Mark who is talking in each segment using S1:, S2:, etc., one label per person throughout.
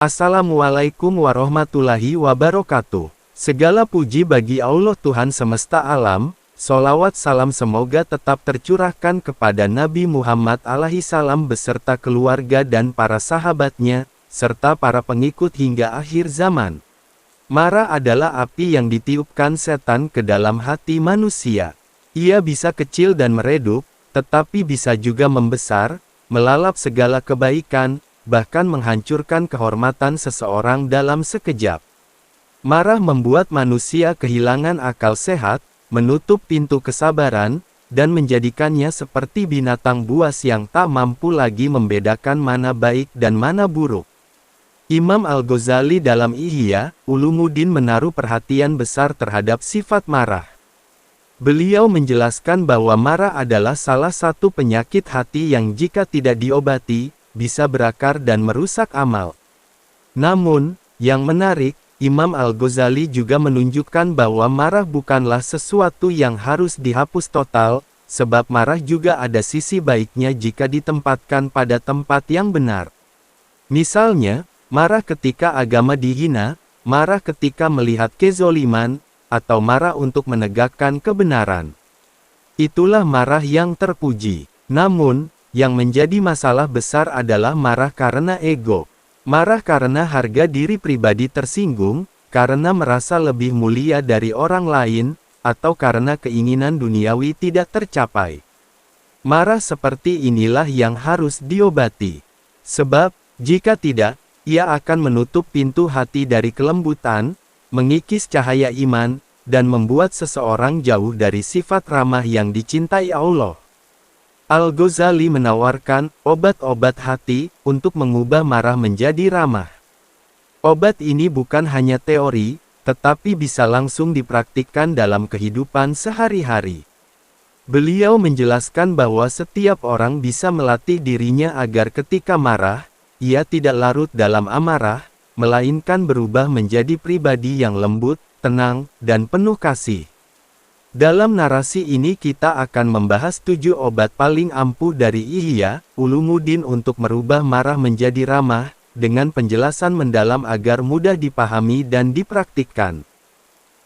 S1: Assalamualaikum warahmatullahi wabarakatuh. Segala puji bagi Allah Tuhan semesta alam, sholawat salam semoga tetap tercurahkan kepada Nabi Muhammad alaihi salam beserta keluarga dan para sahabatnya, serta para pengikut hingga akhir zaman. Marah adalah api yang ditiupkan setan ke dalam hati manusia. Ia bisa kecil dan meredup, tetapi bisa juga membesar, melalap segala kebaikan, bahkan menghancurkan kehormatan seseorang dalam sekejap. Marah membuat manusia kehilangan akal sehat, menutup pintu kesabaran, dan menjadikannya seperti binatang buas yang tak mampu lagi membedakan mana baik dan mana buruk. Imam Al-Ghazali dalam Ihya Ulumuddin menaruh perhatian besar terhadap sifat marah. Beliau menjelaskan bahwa marah adalah salah satu penyakit hati yang jika tidak diobati, bisa berakar dan merusak amal. Namun, yang menarik, Imam Al-Ghazali juga menunjukkan bahwa marah bukanlah sesuatu yang harus dihapus total, sebab marah juga ada sisi baiknya jika ditempatkan pada tempat yang benar. Misalnya, marah ketika agama dihina, marah ketika melihat kezoliman, atau marah untuk menegakkan kebenaran. Itulah marah yang terpuji. Namun, yang menjadi masalah besar adalah marah karena ego. Marah karena harga diri pribadi tersinggung, karena merasa lebih mulia dari orang lain, atau karena keinginan duniawi tidak tercapai. Marah seperti inilah yang harus diobati. Sebab, jika tidak, ia akan menutup pintu hati dari kelembutan, mengikis cahaya iman, dan membuat seseorang jauh dari sifat ramah yang dicintai Allah. Al-Ghazali menawarkan obat-obat hati untuk mengubah marah menjadi ramah. Obat ini bukan hanya teori, tetapi bisa langsung dipraktikkan dalam kehidupan sehari-hari. Beliau menjelaskan bahwa setiap orang bisa melatih dirinya agar ketika marah, ia tidak larut dalam amarah, melainkan berubah menjadi pribadi yang lembut, tenang, dan penuh kasih. Dalam narasi ini kita akan membahas 7 obat paling ampuh dari Ihya Ulumuddin untuk merubah marah menjadi ramah, dengan penjelasan mendalam agar mudah dipahami dan dipraktikkan.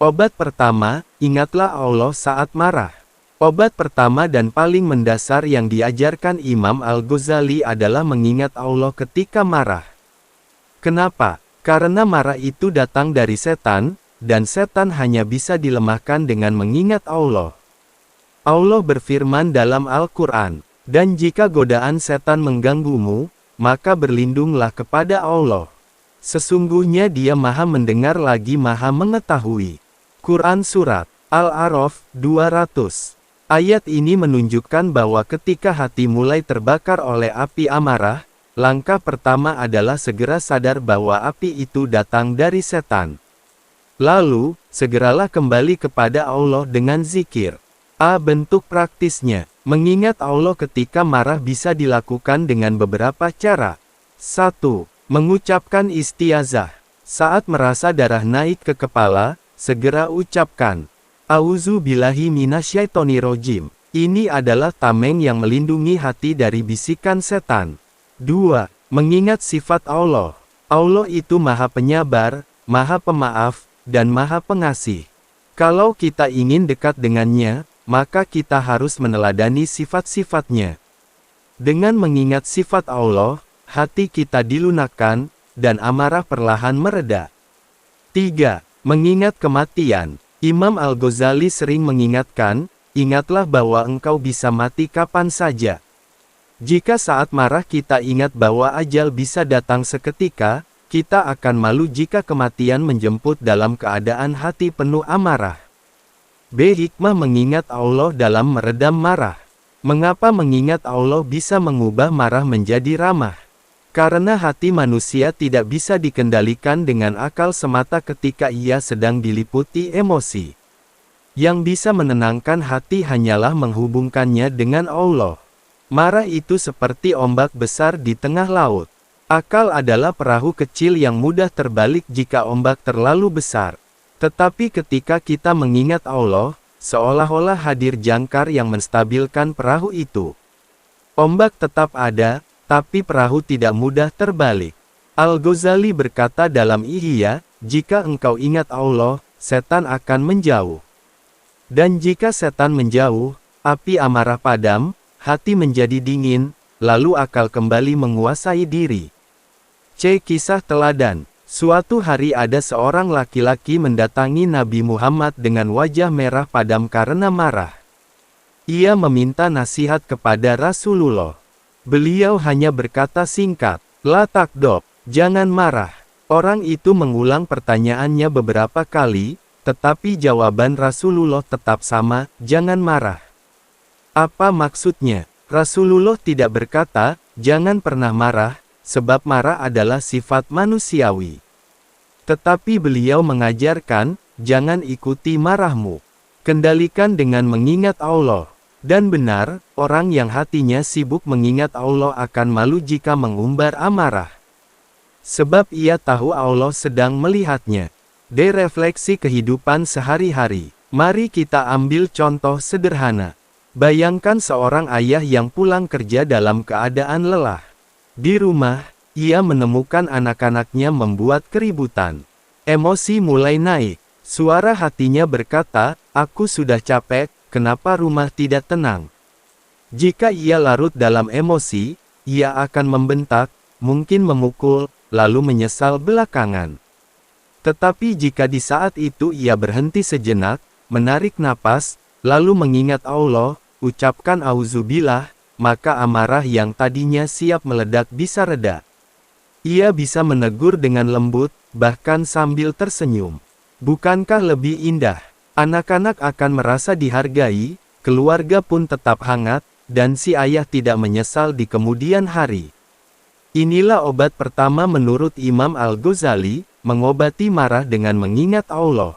S1: Obat pertama, ingatlah Allah saat marah. Obat pertama dan paling mendasar yang diajarkan Imam Al-Ghazali adalah mengingat Allah ketika marah. Kenapa? Karena marah itu datang dari setan, dan setan hanya bisa dilemahkan dengan mengingat Allah. Allah berfirman dalam Al-Quran, "Dan jika godaan setan mengganggumu, maka berlindunglah kepada Allah. Sesungguhnya Dia Maha Mendengar lagi Maha Mengetahui." Quran Surat Al-A'raf 200. Ayat ini menunjukkan bahwa ketika hati mulai terbakar oleh api amarah, langkah pertama adalah segera sadar bahwa api itu datang dari setan. Lalu, segeralah kembali kepada Allah dengan zikir. Bentuk praktisnya, mengingat Allah ketika marah bisa dilakukan dengan beberapa cara. 1. Mengucapkan istiazah. Saat merasa darah naik ke kepala, segera ucapkan, "A'udzubillahi minasyaitonirrajim." Ini adalah tameng yang melindungi hati dari bisikan setan. 2. Mengingat sifat Allah. Allah itu Maha Penyabar, Maha Pemaaf, dan Maha Pengasih. Kalau kita ingin dekat dengannya, maka kita harus meneladani sifat-sifatnya. Dengan mengingat sifat Allah, hati kita dilunakkan, dan amarah perlahan mereda. 3. Mengingat kematian. Imam Al-Ghazali sering mengingatkan, ingatlah bahwa engkau bisa mati kapan saja. Jika saat marah kita ingat bahwa ajal bisa datang seketika, kita akan malu jika kematian menjemput dalam keadaan hati penuh amarah. B. Hikmah mengingat Allah dalam meredam marah. Mengapa mengingat Allah bisa mengubah marah menjadi ramah? Karena hati manusia tidak bisa dikendalikan dengan akal semata ketika ia sedang diliputi emosi. Yang bisa menenangkan hati hanyalah menghubungkannya dengan Allah. Marah itu seperti ombak besar di tengah laut. Akal adalah perahu kecil yang mudah terbalik jika ombak terlalu besar. Tetapi ketika kita mengingat Allah, seolah-olah hadir jangkar yang menstabilkan perahu itu. Ombak tetap ada, tapi perahu tidak mudah terbalik. Al-Ghazali berkata dalam Ihya, jika engkau ingat Allah, setan akan menjauh. Dan jika setan menjauh, api amarah padam, hati menjadi dingin, lalu akal kembali menguasai diri. C. Kisah teladan. Suatu hari ada seorang laki-laki mendatangi Nabi Muhammad dengan wajah merah padam karena marah. Ia meminta nasihat kepada Rasulullah. Beliau hanya berkata singkat, "La takdob, jangan marah." Orang itu mengulang pertanyaannya beberapa kali, tetapi jawaban Rasulullah tetap sama, "Jangan marah." Apa maksudnya? Rasulullah tidak berkata, "Jangan pernah marah," sebab marah adalah sifat manusiawi. Tetapi beliau mengajarkan, "Jangan ikuti marahmu. Kendalikan dengan mengingat Allah." Dan benar, orang yang hatinya sibuk mengingat Allah akan malu jika mengumbar amarah. Sebab ia tahu Allah sedang melihatnya. D. Refleksi kehidupan sehari-hari. Mari kita ambil contoh sederhana. Bayangkan seorang ayah yang pulang kerja dalam keadaan lelah. Di rumah, ia menemukan anak-anaknya membuat keributan. Emosi mulai naik. Suara hatinya berkata, "Aku sudah capek. Kenapa rumah tidak tenang?" Jika ia larut dalam emosi, ia akan membentak, mungkin memukul, lalu menyesal belakangan. Tetapi jika di saat itu ia berhenti sejenak, menarik napas, lalu mengingat Allah, ucapkan auzubillah, maka amarah yang tadinya siap meledak bisa reda. Ia bisa menegur dengan lembut, bahkan sambil tersenyum. Bukankah lebih indah? Anak-anak akan merasa dihargai, keluarga pun tetap hangat, dan si ayah tidak menyesal di kemudian hari. Inilah obat pertama menurut Imam Al-Ghazali, mengobati marah dengan mengingat Allah.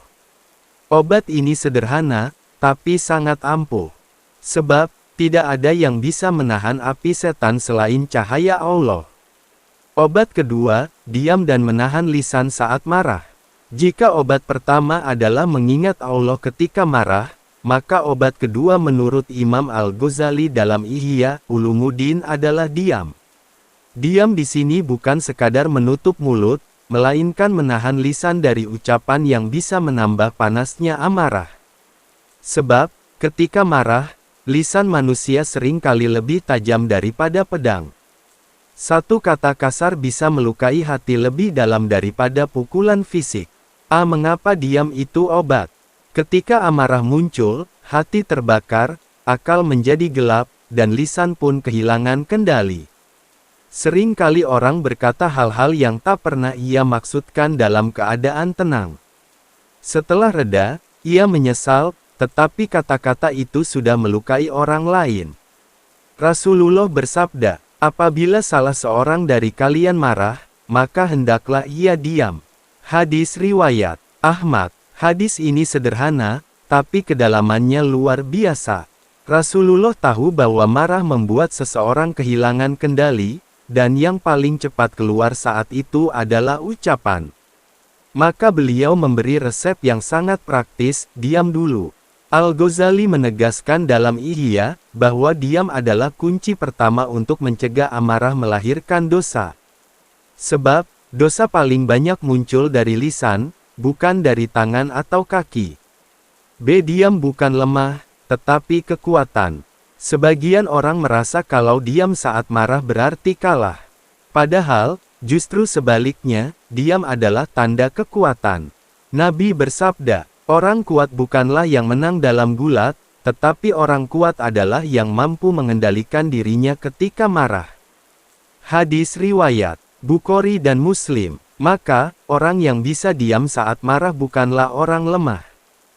S1: Obat ini sederhana, tapi sangat ampuh. Sebab, tidak ada yang bisa menahan api setan selain cahaya Allah. Obat kedua, diam dan menahan lisan saat marah. Jika obat pertama adalah mengingat Allah ketika marah, maka obat kedua menurut Imam Al-Ghazali dalam Ihya Ulumuddin adalah diam. Diam di sini bukan sekadar menutup mulut, melainkan menahan lisan dari ucapan yang bisa menambah panasnya amarah. Sebab, ketika marah, lisan manusia sering kali lebih tajam daripada pedang. Satu kata kasar bisa melukai hati lebih dalam daripada pukulan fisik. Mengapa diam itu obat? Ketika amarah muncul, hati terbakar, akal menjadi gelap, dan lisan pun kehilangan kendali. Sering kali orang berkata hal-hal yang tak pernah ia maksudkan dalam keadaan tenang. Setelah reda, ia menyesal, tetapi kata-kata itu sudah melukai orang lain. Rasulullah bersabda, "Apabila salah seorang dari kalian marah, maka hendaklah ia diam." Hadis riwayat Ahmad. Hadis ini sederhana, tapi kedalamannya luar biasa. Rasulullah tahu bahwa marah membuat seseorang kehilangan kendali, dan yang paling cepat keluar saat itu adalah ucapan. Maka beliau memberi resep yang sangat praktis, diam dulu. Al-Ghazali menegaskan dalam Ihya, bahwa diam adalah kunci pertama untuk mencegah amarah melahirkan dosa. Sebab, dosa paling banyak muncul dari lisan, bukan dari tangan atau kaki. B. Diam bukan lemah, tetapi kekuatan. Sebagian orang merasa kalau diam saat marah berarti kalah. Padahal, justru sebaliknya, diam adalah tanda kekuatan. Nabi bersabda, "Orang kuat bukanlah yang menang dalam gulat, tetapi orang kuat adalah yang mampu mengendalikan dirinya ketika marah." Hadis riwayat Bukhari dan Muslim. Maka, orang yang bisa diam saat marah bukanlah orang lemah.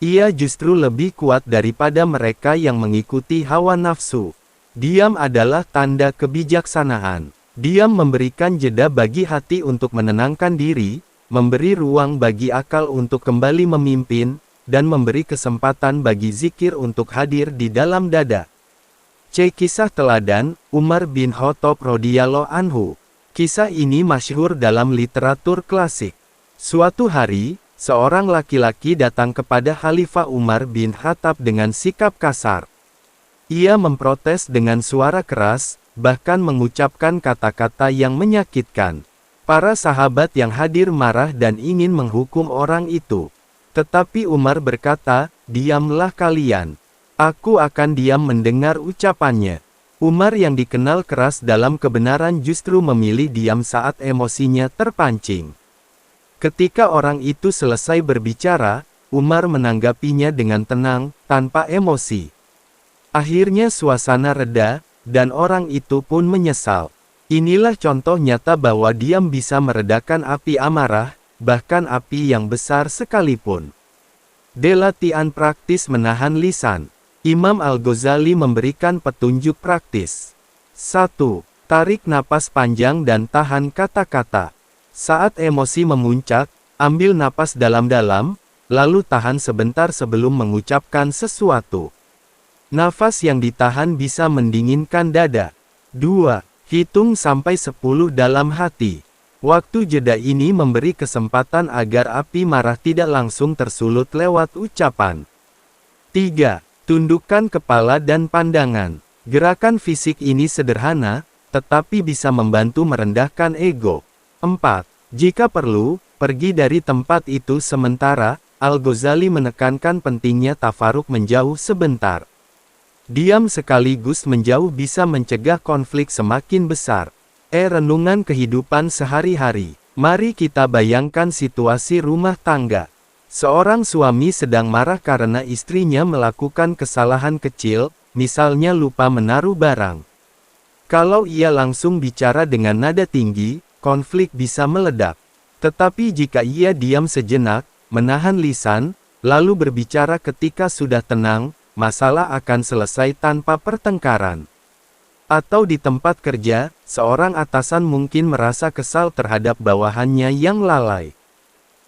S1: Ia justru lebih kuat daripada mereka yang mengikuti hawa nafsu. Diam adalah tanda kebijaksanaan. Diam memberikan jeda bagi hati untuk menenangkan diri, memberi ruang bagi akal untuk kembali memimpin, dan memberi kesempatan bagi zikir untuk hadir di dalam dada. C. Kisah teladan, Umar bin Khattab radhiyallahu anhu. Kisah ini masyhur dalam literatur klasik. Suatu hari, seorang laki-laki datang kepada Khalifah Umar bin Khattab dengan sikap kasar. Ia memprotes dengan suara keras, bahkan mengucapkan kata-kata yang menyakitkan. Para sahabat yang hadir marah dan ingin menghukum orang itu. Tetapi Umar berkata, "Diamlah kalian. Aku akan diam mendengar ucapannya." Umar yang dikenal keras dalam kebenaran justru memilih diam saat emosinya terpancing. Ketika orang itu selesai berbicara, Umar menanggapinya dengan tenang, tanpa emosi. Akhirnya suasana reda, dan orang itu pun menyesal. Inilah contoh nyata bahwa diam bisa meredakan api amarah, bahkan api yang besar sekalipun. Latihan praktis menahan lisan. Imam Al-Ghazali memberikan petunjuk praktis. 1. Tarik napas panjang dan tahan kata-kata. Saat emosi memuncak, ambil napas dalam-dalam, lalu tahan sebentar sebelum mengucapkan sesuatu. Nafas yang ditahan bisa mendinginkan dada. 2. Hitung sampai 10 dalam hati. Waktu jeda ini memberi kesempatan agar api marah tidak langsung tersulut lewat ucapan. 3. Tundukkan kepala dan pandangan. Gerakan fisik ini sederhana, tetapi bisa membantu merendahkan ego. 4. Jika perlu, pergi dari tempat itu sementara. Al-Ghazali menekankan pentingnya tafaruk menjauh sebentar. Diam sekaligus menjauh bisa mencegah konflik semakin besar. Renungan kehidupan sehari-hari. Mari kita bayangkan situasi rumah tangga. Seorang suami sedang marah karena istrinya melakukan kesalahan kecil, misalnya lupa menaruh barang. Kalau ia langsung bicara dengan nada tinggi, konflik bisa meledak. Tetapi jika ia diam sejenak, menahan lisan, lalu berbicara ketika sudah tenang, masalah akan selesai tanpa pertengkaran. Atau di tempat kerja, seorang atasan mungkin merasa kesal terhadap bawahannya yang lalai.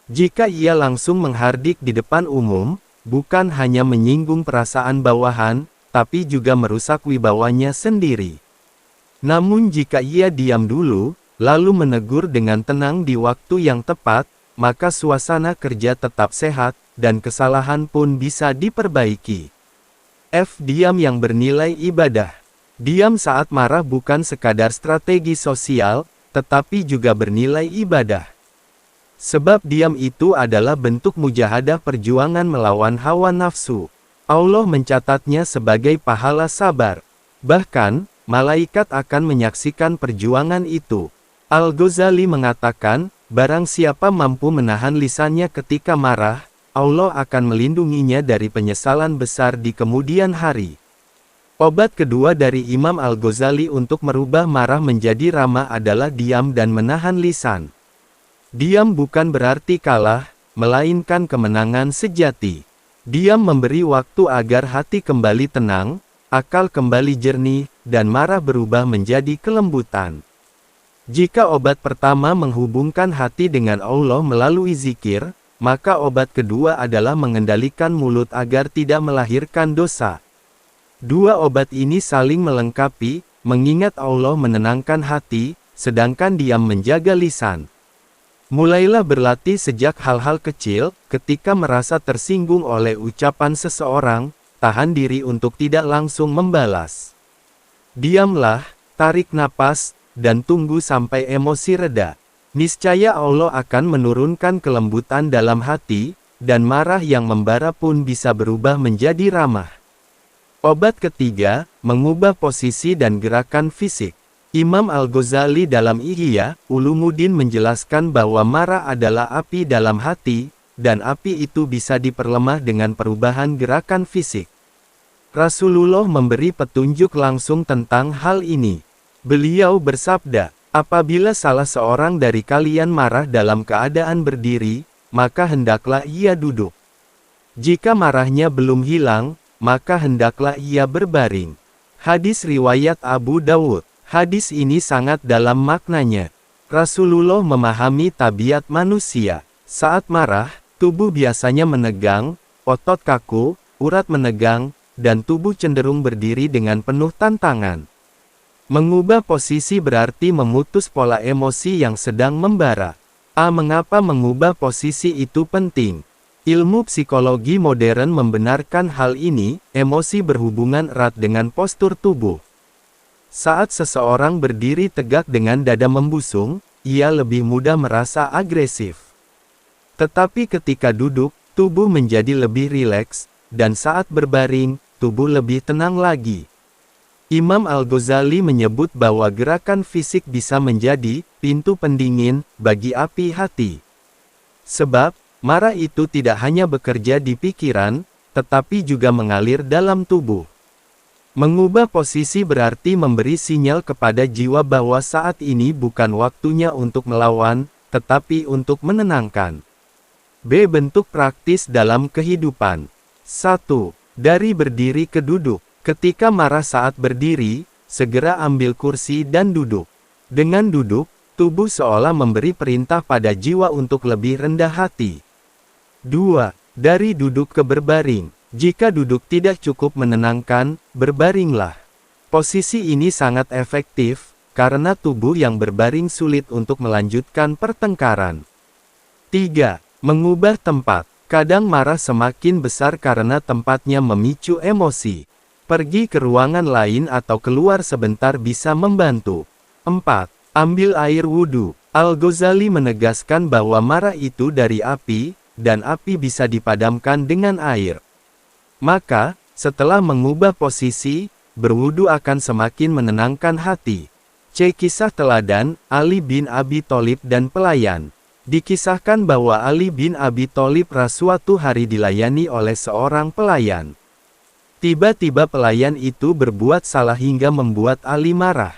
S1: Jika ia langsung menghardik di depan umum, bukan hanya menyinggung perasaan bawahan, tapi juga merusak wibawanya sendiri. Namun jika ia diam dulu, lalu menegur dengan tenang di waktu yang tepat, maka suasana kerja tetap sehat, dan kesalahan pun bisa diperbaiki. Diam yang bernilai ibadah. Diam saat marah bukan sekadar strategi sosial, tetapi juga bernilai ibadah. Sebab diam itu adalah bentuk mujahadah perjuangan melawan hawa nafsu. Allah mencatatnya sebagai pahala sabar. Bahkan, malaikat akan menyaksikan perjuangan itu. Al-Ghazali mengatakan, barang siapa mampu menahan lisannya ketika marah, Allah akan melindunginya dari penyesalan besar di kemudian hari. Obat kedua dari Imam Al-Ghazali untuk merubah marah menjadi ramah adalah diam dan menahan lisan. Diam bukan berarti kalah, melainkan kemenangan sejati. Diam memberi waktu agar hati kembali tenang, akal kembali jernih, dan marah berubah menjadi kelembutan. Jika obat pertama menghubungkan hati dengan Allah melalui zikir, maka obat kedua adalah mengendalikan mulut agar tidak melahirkan dosa. Dua obat ini saling melengkapi, mengingat Allah menenangkan hati, sedangkan diam menjaga lisan. Mulailah berlatih sejak hal-hal kecil, ketika merasa tersinggung oleh ucapan seseorang, tahan diri untuk tidak langsung membalas. Diamlah, tarik napas, dan tunggu sampai emosi reda. Niscaya Allah akan menurunkan kelembutan dalam hati, dan marah yang membara pun bisa berubah menjadi ramah. Obat ketiga, mengubah posisi dan gerakan fisik. Imam Al-Ghazali dalam Ihya Ulumuddin menjelaskan bahwa marah adalah api dalam hati, dan api itu bisa diperlemah dengan perubahan gerakan fisik. Rasulullah memberi petunjuk langsung tentang hal ini. Beliau bersabda, apabila salah seorang dari kalian marah dalam keadaan berdiri, maka hendaklah ia duduk. Jika marahnya belum hilang, maka hendaklah ia berbaring. Hadis riwayat Abu Dawud. Hadis ini sangat dalam maknanya. Rasulullah memahami tabiat manusia. Saat marah, tubuh biasanya menegang, otot kaku, urat menegang, dan tubuh cenderung berdiri dengan penuh tantangan. Mengubah posisi berarti memutus pola emosi yang sedang membara. Mengapa mengubah posisi itu penting? Ilmu psikologi modern membenarkan hal ini, emosi berhubungan erat dengan postur tubuh. Saat seseorang berdiri tegak dengan dada membusung, ia lebih mudah merasa agresif. Tetapi ketika duduk, tubuh menjadi lebih rileks, dan saat berbaring, tubuh lebih tenang lagi. Imam Al-Ghazali menyebut bahwa gerakan fisik bisa menjadi pintu pendingin bagi api hati. Sebab, marah itu tidak hanya bekerja di pikiran, tetapi juga mengalir dalam tubuh. Mengubah posisi berarti memberi sinyal kepada jiwa bahwa saat ini bukan waktunya untuk melawan, tetapi untuk menenangkan. B. Bentuk praktis dalam kehidupan. 1. Dari berdiri ke duduk. Ketika marah saat berdiri, segera ambil kursi dan duduk. Dengan duduk, tubuh seolah memberi perintah pada jiwa untuk lebih rendah hati. 2. Dari duduk ke berbaring. Jika duduk tidak cukup menenangkan, berbaringlah. Posisi ini sangat efektif, karena tubuh yang berbaring sulit untuk melanjutkan pertengkaran. 3. Mengubah tempat. Kadang marah semakin besar karena tempatnya memicu emosi. Pergi ke ruangan lain atau keluar sebentar bisa membantu. 4. Ambil air wudhu. Al-Ghazali menegaskan bahwa marah itu dari api, dan api bisa dipadamkan dengan air. Maka, setelah mengubah posisi, berwudu akan semakin menenangkan hati. C. Kisah teladan, Ali bin Abi Thalib dan pelayan. Dikisahkan bahwa Ali bin Abi Thalib suatu hari dilayani oleh seorang pelayan. Tiba-tiba pelayan itu berbuat salah hingga membuat Ali marah.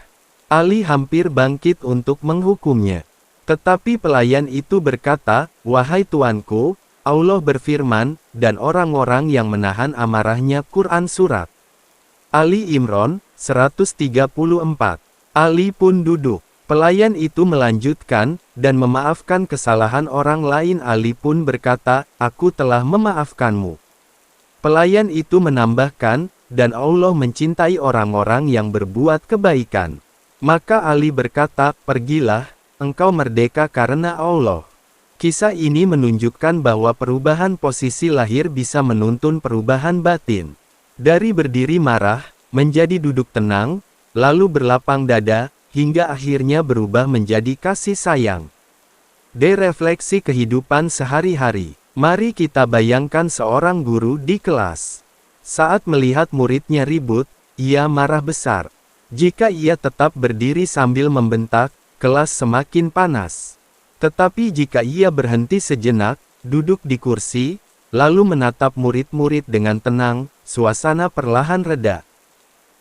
S1: Ali hampir bangkit untuk menghukumnya. Tetapi pelayan itu berkata, "Wahai tuanku, Allah berfirman, dan orang-orang yang menahan amarahnya." Quran Surat Ali Imran, 134. Ali pun duduk. Pelayan itu melanjutkan, dan memaafkan kesalahan orang lain. Ali pun berkata, "Aku telah memaafkanmu." Pelayan itu menambahkan, dan Allah mencintai orang-orang yang berbuat kebaikan. Maka Ali berkata, "Pergilah, engkau merdeka karena Allah." Kisah ini menunjukkan bahwa perubahan posisi lahir bisa menuntun perubahan batin. Dari berdiri marah, menjadi duduk tenang, lalu berlapang dada, hingga akhirnya berubah menjadi kasih sayang. D. Refleksi kehidupan sehari-hari. Mari kita bayangkan seorang guru di kelas. Saat melihat muridnya ribut, ia marah besar. Jika ia tetap berdiri sambil membentak, kelas semakin panas. Tetapi jika ia berhenti sejenak, duduk di kursi, lalu menatap murid-murid dengan tenang, suasana perlahan reda.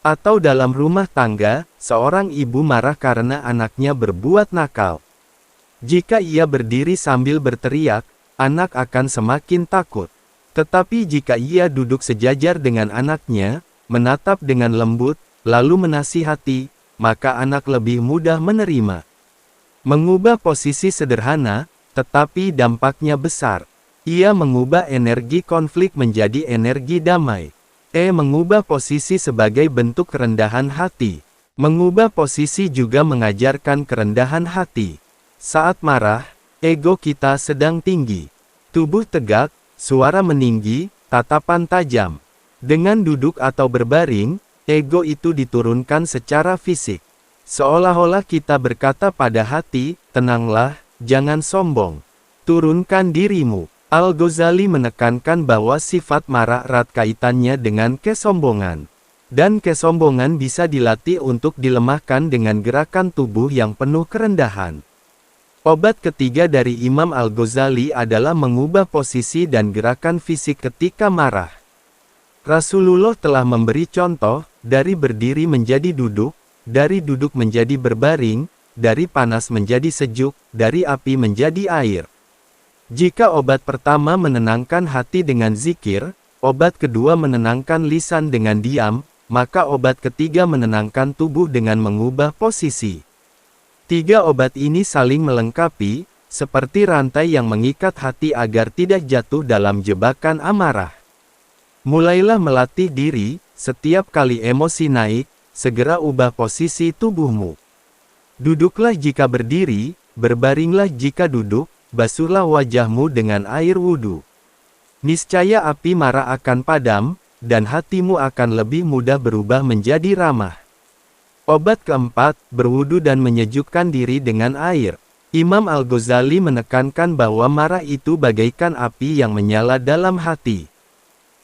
S1: Atau dalam rumah tangga, seorang ibu marah karena anaknya berbuat nakal. Jika ia berdiri sambil berteriak, anak akan semakin takut. Tetapi jika ia duduk sejajar dengan anaknya, menatap dengan lembut, lalu menasihati, maka anak lebih mudah menerima. Mengubah posisi sederhana, tetapi dampaknya besar. Ia mengubah energi konflik menjadi energi damai. E. Mengubah posisi sebagai bentuk kerendahan hati. Mengubah posisi juga mengajarkan kerendahan hati. Saat marah, ego kita sedang tinggi. Tubuh tegak, suara meninggi, tatapan tajam. Dengan duduk atau berbaring, ego itu diturunkan secara fisik. Seolah-olah kita berkata pada hati, "Tenanglah, jangan sombong. Turunkan dirimu." Al-Ghazali menekankan bahwa sifat marah erat kaitannya dengan kesombongan. Dan kesombongan bisa dilatih untuk dilemahkan dengan gerakan tubuh yang penuh kerendahan. Obat ketiga dari Imam Al-Ghazali adalah mengubah posisi dan gerakan fisik ketika marah. Rasulullah telah memberi contoh, dari berdiri menjadi duduk, dari duduk menjadi berbaring, dari panas menjadi sejuk, dari api menjadi air. Jika obat pertama menenangkan hati dengan zikir, obat kedua menenangkan lisan dengan diam, maka obat ketiga menenangkan tubuh dengan mengubah posisi. Tiga obat ini saling melengkapi, seperti rantai yang mengikat hati agar tidak jatuh dalam jebakan amarah. Mulailah melatih diri, setiap kali emosi naik, segera ubah posisi tubuhmu. Duduklah jika berdiri, berbaringlah jika duduk, basuhlah wajahmu dengan air wudhu. Niscaya api marah akan padam, dan hatimu akan lebih mudah berubah menjadi ramah. Obat keempat, berwudu dan menyejukkan diri dengan air. Imam Al-Ghazali menekankan bahwa marah itu bagaikan api yang menyala dalam hati.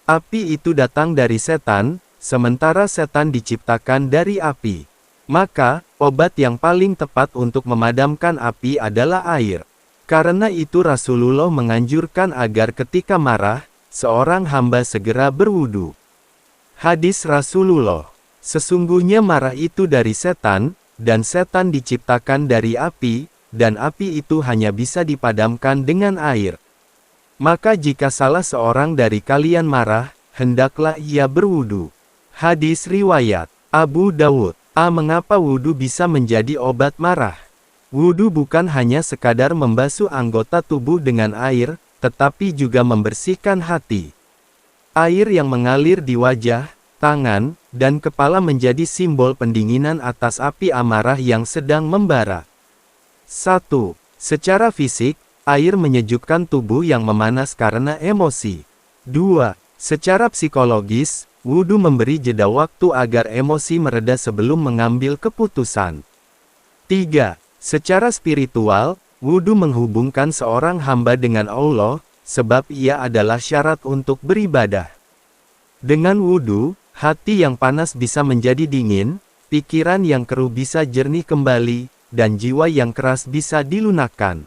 S1: Api itu datang dari setan, sementara setan diciptakan dari api. Maka, obat yang paling tepat untuk memadamkan api adalah air. Karena itu Rasulullah menganjurkan agar ketika marah, seorang hamba segera berwudu. Hadis Rasulullah, sesungguhnya marah itu dari setan, dan setan diciptakan dari api, dan api itu hanya bisa dipadamkan dengan air. Maka jika salah seorang dari kalian marah, hendaklah ia berwudu. Hadis riwayat Abu Dawud. Mengapa wudu bisa menjadi obat marah? Wudu bukan hanya sekadar membasuh anggota tubuh dengan air, tetapi juga membersihkan hati. Air yang mengalir di wajah, tangan, dan kepala menjadi simbol pendinginan atas api amarah yang sedang membara. 1. Secara fisik, air menyejukkan tubuh yang memanas karena emosi. 2. Secara psikologis, wudu memberi jeda waktu agar emosi mereda sebelum mengambil keputusan. 3. Secara spiritual, wudu menghubungkan seorang hamba dengan Allah, sebab ia adalah syarat untuk beribadah. Dengan wudu, hati yang panas bisa menjadi dingin, pikiran yang keruh bisa jernih kembali, dan jiwa yang keras bisa dilunakkan.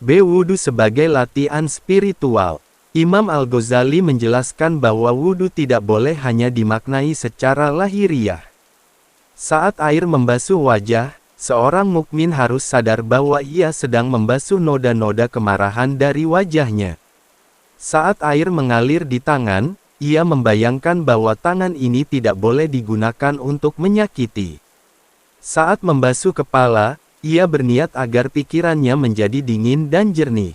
S1: Wudu sebagai latihan spiritual. Imam Al-Ghazali menjelaskan bahwa wudu tidak boleh hanya dimaknai secara lahiriah. Saat air membasuh wajah, seorang mukmin harus sadar bahwa ia sedang membasuh noda-noda kemarahan dari wajahnya. Saat air mengalir di tangan, ia membayangkan bahwa tangan ini tidak boleh digunakan untuk menyakiti. Saat membasuh kepala, ia berniat agar pikirannya menjadi dingin dan jernih.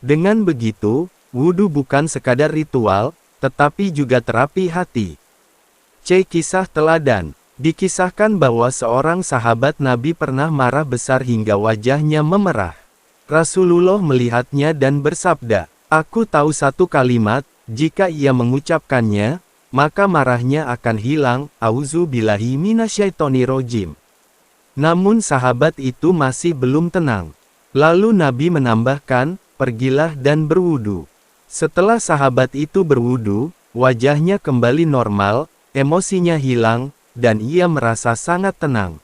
S1: Dengan begitu, wudu bukan sekadar ritual, tetapi juga terapi hati. Kisah teladan. Dikisahkan bahwa seorang sahabat Nabi pernah marah besar hingga wajahnya memerah. Rasulullah melihatnya dan bersabda, "Aku tahu satu kalimat, jika ia mengucapkannya, maka marahnya akan hilang." Auzubillahi minasyaitonirrajim. Namun sahabat itu masih belum tenang. Lalu Nabi menambahkan, "Pergilah dan berwudu." Setelah sahabat itu berwudu, wajahnya kembali normal, emosinya hilang, dan ia merasa sangat tenang.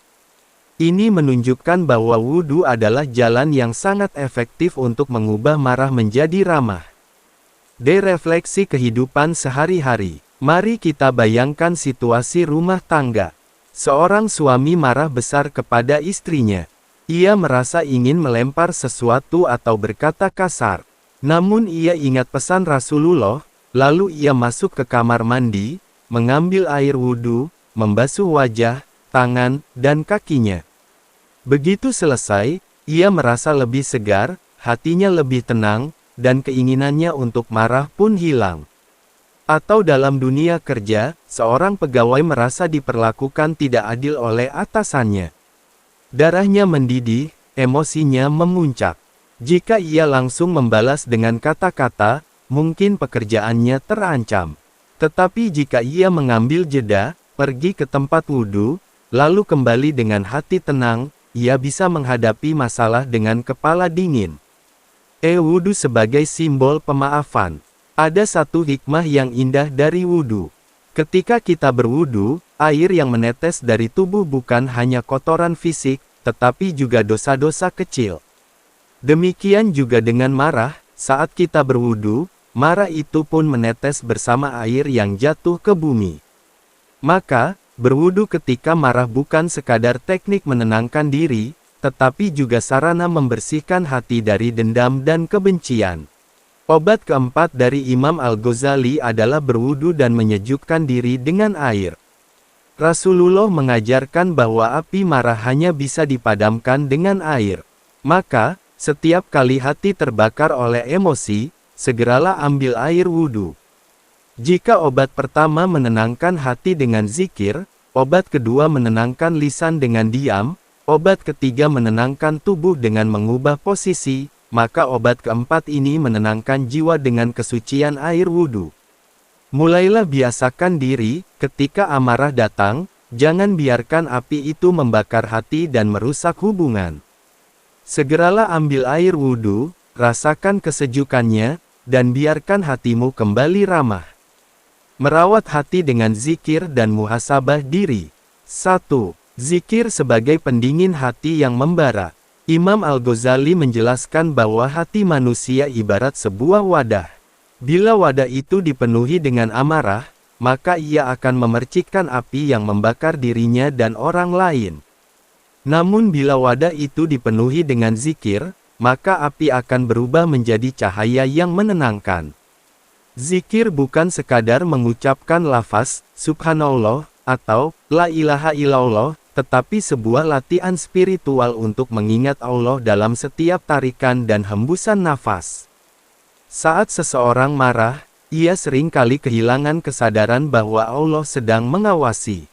S1: Ini menunjukkan bahwa wudu adalah jalan yang sangat efektif untuk mengubah marah menjadi ramah. Refleksi kehidupan sehari-hari. Mari kita bayangkan situasi rumah tangga. Seorang suami marah besar kepada istrinya. Ia merasa ingin melempar sesuatu atau berkata kasar. Namun ia ingat pesan Rasulullah, lalu ia masuk ke kamar mandi, mengambil air wudu, membasuh wajah, tangan, dan kakinya. Begitu selesai, ia merasa lebih segar, hatinya lebih tenang, dan keinginannya untuk marah pun hilang. Atau dalam dunia kerja, seorang pegawai merasa diperlakukan tidak adil oleh atasannya. Darahnya mendidih, emosinya memuncak. Jika ia langsung membalas dengan kata-kata, mungkin pekerjaannya terancam. Tetapi jika ia mengambil jeda, pergi ke tempat wudhu, lalu kembali dengan hati tenang, ia bisa menghadapi masalah dengan kepala dingin. Wudhu sebagai simbol pemaafan. Ada satu hikmah yang indah dari wudhu. Ketika kita berwudhu, air yang menetes dari tubuh bukan hanya kotoran fisik, tetapi juga dosa-dosa kecil. Demikian juga dengan marah, saat kita berwudhu, marah itu pun menetes bersama air yang jatuh ke bumi. Maka, berwudhu ketika marah bukan sekadar teknik menenangkan diri, tetapi juga sarana membersihkan hati dari dendam dan kebencian. Obat keempat dari Imam Al-Ghazali adalah berwudu dan menyejukkan diri dengan air. Rasulullah mengajarkan bahwa api marah hanya bisa dipadamkan dengan air. Maka, setiap kali hati terbakar oleh emosi, segeralah ambil air wudu. Jika obat pertama menenangkan hati dengan zikir, obat kedua menenangkan lisan dengan diam, obat ketiga menenangkan tubuh dengan mengubah posisi, maka obat keempat ini menenangkan jiwa dengan kesucian air wudu. Mulailah biasakan diri, ketika amarah datang, jangan biarkan api itu membakar hati dan merusak hubungan. Segeralah ambil air wudhu, rasakan kesejukannya, dan biarkan hatimu kembali ramah. Merawat hati dengan zikir dan muhasabah diri. 1. Zikir sebagai pendingin hati yang membara. Imam Al-Ghazali menjelaskan bahwa hati manusia ibarat sebuah wadah. Bila wadah itu dipenuhi dengan amarah, maka ia akan memercikkan api yang membakar dirinya dan orang lain. Namun bila wadah itu dipenuhi dengan zikir, maka api akan berubah menjadi cahaya yang menenangkan. Zikir bukan sekadar mengucapkan lafaz, subhanallah, atau, la ilaha illallah, tetapi sebuah latihan spiritual untuk mengingat Allah dalam setiap tarikan dan hembusan nafas. Saat seseorang marah, ia sering kali kehilangan kesadaran bahwa Allah sedang mengawasi.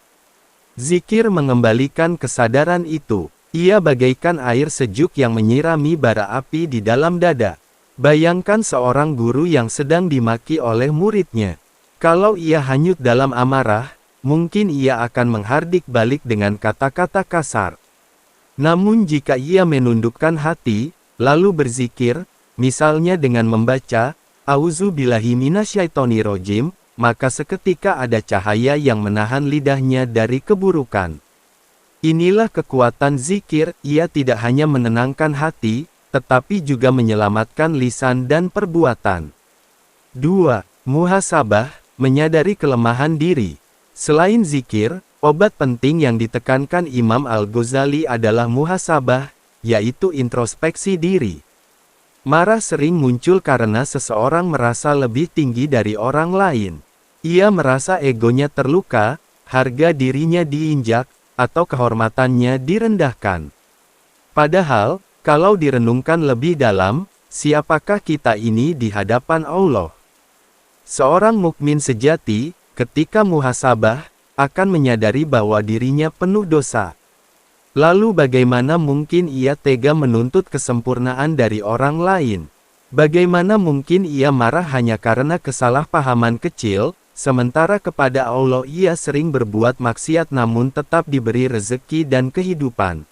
S1: Zikir mengembalikan kesadaran itu. Ia bagaikan air sejuk yang menyirami bara api di dalam dada. Bayangkan seorang guru yang sedang dimaki oleh muridnya. Kalau ia hanyut dalam amarah, mungkin ia akan menghardik balik dengan kata-kata kasar. Namun jika ia menundukkan hati, lalu berzikir, misalnya dengan membaca, A'udzubillahi minasyaitonirrajim, maka seketika ada cahaya yang menahan lidahnya dari keburukan. Inilah kekuatan zikir, ia tidak hanya menenangkan hati, tetapi juga menyelamatkan lisan dan perbuatan. 2. Muhasabah, menyadari kelemahan diri. Selain zikir, obat penting yang ditekankan Imam Al-Ghazali adalah muhasabah, yaitu introspeksi diri. Marah sering muncul karena seseorang merasa lebih tinggi dari orang lain. Ia merasa egonya terluka, harga dirinya diinjak, atau kehormatannya direndahkan. Padahal, kalau direnungkan lebih dalam, siapakah kita ini di hadapan Allah? Seorang mukmin sejati, ketika muhasabah, akan menyadari bahwa dirinya penuh dosa. Lalu bagaimana mungkin ia tega menuntut kesempurnaan dari orang lain? Bagaimana mungkin ia marah hanya karena kesalahpahaman kecil, sementara kepada Allah ia sering berbuat maksiat namun tetap diberi rezeki dan kehidupan?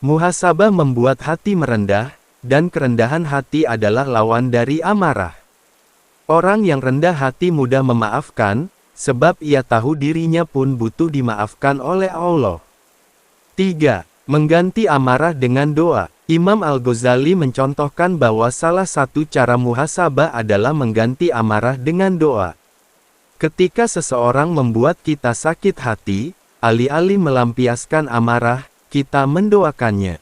S1: Muhasabah membuat hati merendah, dan kerendahan hati adalah lawan dari amarah. Orang yang rendah hati mudah memaafkan, sebab ia tahu dirinya pun butuh dimaafkan oleh Allah. 3. Mengganti amarah dengan doa. Imam Al-Ghazali mencontohkan bahwa salah satu cara muhasabah adalah mengganti amarah dengan doa. Ketika seseorang membuat kita sakit hati, alih-alih melampiaskan amarah, kita mendoakannya.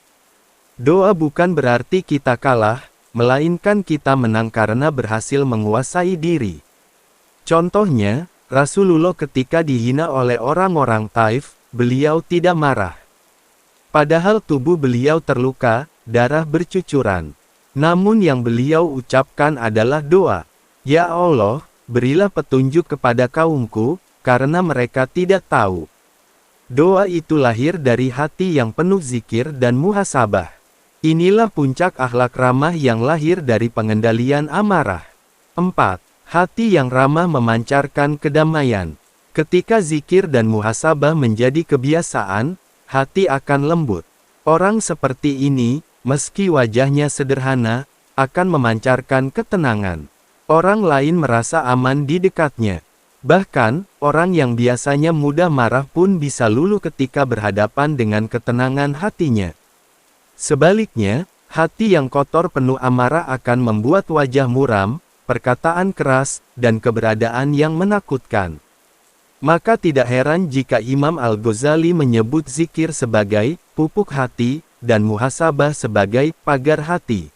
S1: Doa bukan berarti kita kalah, melainkan kita menang karena berhasil menguasai diri. Contohnya, Rasulullah ketika dihina oleh orang-orang Taif, beliau tidak marah. Padahal tubuh beliau terluka, darah bercucuran. Namun yang beliau ucapkan adalah doa. Ya Allah, berilah petunjuk kepada kaumku, karena mereka tidak tahu. Doa itu lahir dari hati yang penuh zikir dan muhasabah. Inilah puncak akhlak ramah yang lahir dari pengendalian amarah. 4. Hati yang ramah memancarkan kedamaian. Ketika zikir dan muhasabah menjadi kebiasaan, hati akan lembut. Orang seperti ini, meski wajahnya sederhana, akan memancarkan ketenangan. Orang lain merasa aman di dekatnya. Bahkan, orang yang biasanya mudah marah pun bisa luluh ketika berhadapan dengan ketenangan hatinya. Sebaliknya, hati yang kotor penuh amarah akan membuat wajah muram, perkataan keras, dan keberadaan yang menakutkan. Maka tidak heran jika Imam Al-Ghazali menyebut zikir sebagai pupuk hati, dan muhasabah sebagai pagar hati.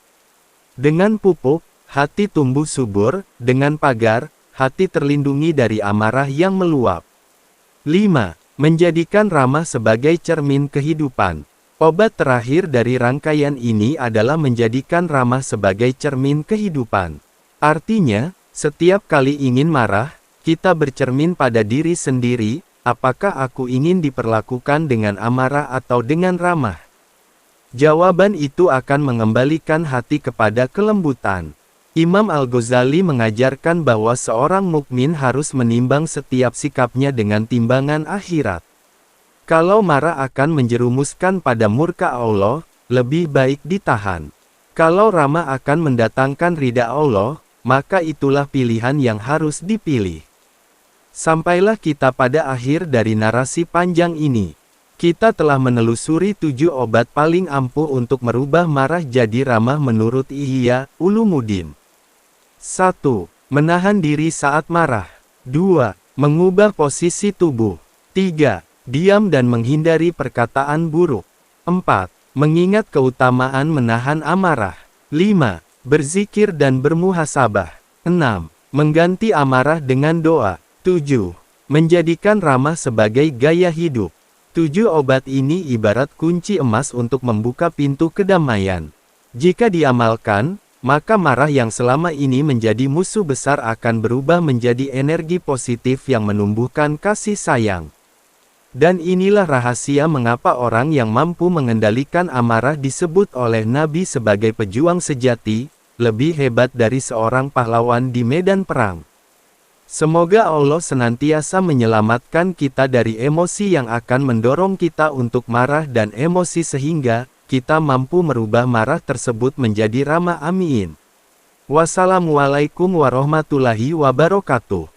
S1: Dengan pupuk, hati tumbuh subur, dengan pagar, hati terlindungi dari amarah yang meluap. 5. Menjadikan ramah sebagai cermin kehidupan. Obat terakhir dari rangkaian ini adalah menjadikan ramah sebagai cermin kehidupan. Artinya, setiap kali ingin marah, kita bercermin pada diri sendiri, apakah aku ingin diperlakukan dengan amarah atau dengan ramah? Jawaban itu akan mengembalikan hati kepada kelembutan. Imam Al-Ghazali mengajarkan bahwa seorang mukmin harus menimbang setiap sikapnya dengan timbangan akhirat. Kalau marah akan menjerumuskan pada murka Allah, lebih baik ditahan. Kalau ramah akan mendatangkan ridha Allah, maka itulah pilihan yang harus dipilih. Sampailah kita pada akhir dari narasi panjang ini. Kita telah menelusuri 7 obat paling ampuh untuk merubah marah jadi ramah menurut Ihya Ulumuddin. 1. Menahan diri saat marah. 2. Mengubah posisi tubuh. 3. Diam dan menghindari perkataan buruk. 4. Mengingat keutamaan menahan amarah. 5. Berzikir dan bermuhasabah. 6. Mengganti amarah dengan doa. 7. Menjadikan ramah sebagai gaya hidup. 7 obat ini ibarat kunci emas untuk membuka pintu kedamaian. Jika diamalkan, maka marah yang selama ini menjadi musuh besar akan berubah menjadi energi positif yang menumbuhkan kasih sayang. Dan inilah rahasia mengapa orang yang mampu mengendalikan amarah disebut oleh Nabi sebagai pejuang sejati, lebih hebat dari seorang pahlawan di medan perang. Semoga Allah senantiasa menyelamatkan kita dari emosi yang akan mendorong kita untuk marah dan emosi sehingga kita mampu merubah marah tersebut menjadi ramah. Amin. Wassalamualaikum warahmatullahi wabarakatuh.